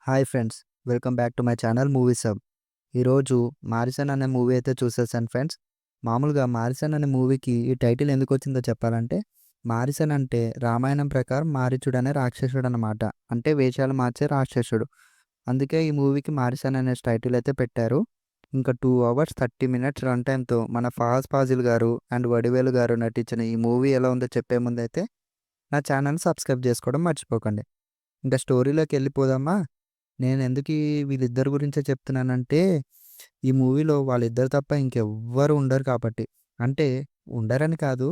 Hi friends, welcome back to my channel movies hub. ఈరోజు 'Morrison' అనే movie అయితే చూసేసాను friends. మామూలుగా 'మారిసన్' అనే మూవీకి ఈ టైటిల్ ఎందుకొచ్చిందో చెప్పాలంటే, మారిసన్ అంటే రామాయణం ప్రకారం మారీచుడు అనే రాక్షసుడు అన్నమాట. అంటే వేషాలు మార్చే రాక్షసుడు. అందుకే ఈ మూవీకి 'మారిసన్' అనే టైటిల్ అయితే పెట్టారు. ఇంకా 2 అవర్స్ 30 మినిట్స్ రన్ టైమ్‌తో మన ఫహద్ ఫాజిల్ గారు అండ్ వడివేలు గారు నటించిన ఈ మూవీ ఎలా ఉందో చెప్పే ముందైతే నా ఛానల్‌ని సబ్స్క్రైబ్ చేసుకోవడం మర్చిపోకండి. ఇంకా స్టోరీలోకెళ్ళిపోదామా? నేనెందుకీ వీళ్ళిద్దరి గురించే చెప్తున్నానంటే, ఈ మూవీలో వాళ్ళిద్దరు తప్ప ఇంకెవ్వరు ఉండరు కాబట్టి. అంటే ఉండరని కాదు,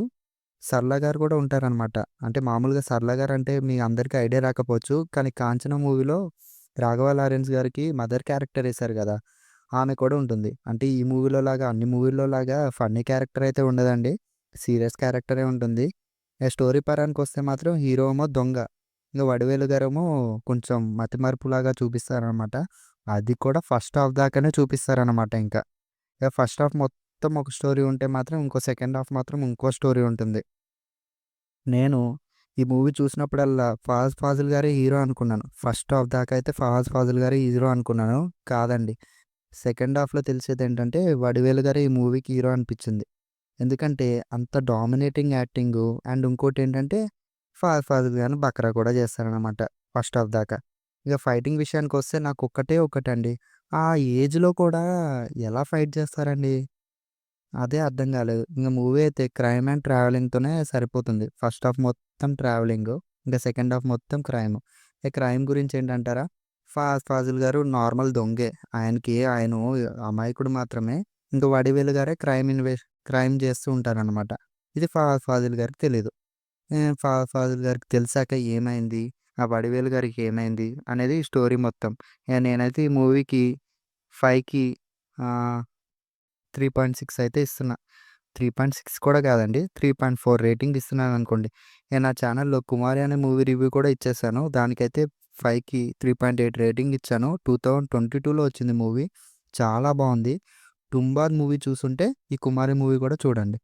సరళ గారు కూడా ఉంటారనమాట. అంటే మామూలుగా సరళ గారంటే మీ అందరికీ ఐడియా రాకపోవచ్చు. కానీ 'కాంచన' మూవీలో రాఘవ లారెన్స్ గారికి మదర్ క్యారెక్టర్ ఎసారు గదా! ఆమె కూడా ఉంటుంది. అంటే ఈ మూవీలో లాగా అన్ని మూవీల్లో లాగా ఫన్నీ క్యారెక్టర్ అయితే ఉండదండి. సీరియస్ క్యారెక్టరే ఉంటుంది. స్టోరీ పరానికొస్తే మాత్రం హీరో ఏమో దొంగ. ఇంక 'వడివేలు' గారేమో కొంచెం మతిమరుపులాగా చూపిస్తారనమాట. అది కూడా ఫస్ట్ హాఫ్ దాకానే చూపిస్తారనమాట ఇంకా. ఇక ఫస్ట్ హాఫ్ మొత్తం ఒక స్టోరీ ఉంటే మాత్రం ఇంకో సెకండ్ హాఫ్ మాత్రం ఇంకో స్టోరీ ఉంటుంది. నేను ఈ మూవీ చూసినప్పుడల్లా 'ఫహద్ ఫాజిల్' గారే హీరో అనుకున్నాను. ఫస్ట్ హాఫ్ దాకా అయితే 'ఫహద్ ఫాజిల్' గారే హీరో అనుకున్నాను. కాదండి. సెకండ్ హాఫ్‌లో తెలిసేదేంటంటే 'వడివేలు' గారే ఈ మూవీకి హీరో అనిపిచ్చింది. ఎందుకంటే అంత డామినేటింగ్ యాక్టింగు అండ్ ఇంకోటేంటంటే ఫహద్ ఫాజిల్ గారిని బకరా కూడా చేస్తారనమాట ఫస్ట్ హాఫ్ దాకా. ఇక ఫైటింగ్ విషయానికొస్తే నాకొక్కటే ఒకటండి. ఆ ఏజ్‌లో కూడా ఎలా ఫైట్ చేస్తారండి? అదే అర్థం కాలేదు. ఇంక మూవీ అయితే క్రైమ్ అండ్ ట్రావెలింగ్‌తోనే సరిపోతుంది. ఫస్ట్ హాఫ్ మొత్తం ట్రావెలింగు. ఇంకా సెకండ్ హాఫ్ మొత్తం క్రైము. ఈ క్రైమ్ గురించేంటంటారా? ఫహద్ ఫాజిల్ గారు నార్మల్ దొంగే. ఆయన అమాయకుడు మాత్రమే. ఇంక వడివేలు గారే క్రైమ్ చేస్తూ ఉంటారనమాట. ఇది ఫహద్ ఫాజిల్ గారికి తెలీదు. ఫహద్ ఫాజిల్ గారికి తెలిసాక ఏమైంది? ఆ వడివేలు గారికి ఏమైంది? అనేది స్టోరీ మొత్తం. నేనైతే ఈ మూవీకి 5కి ఆహ్, 3.6 అయితే ఇస్తున్నా. 3.6 కూడా కాదండి. 3.4 రేటింగ్ ఇస్తున్నాననుకోండి. నేను నా ఛానల్‌లో 'కుమారి' అనే మూవీ రివ్యూ కూడా ఇచ్చేసాను. దానికైతే 5కి 3.8 రేటింగ్ ఇచ్చాను. 2022లో వచ్చింది మూవీ. చాలా బావుంది. 'తుంబాద్' మూవీ చూసుంటే ఈ 'కుమారి' మూవీ కూడా చూడండి.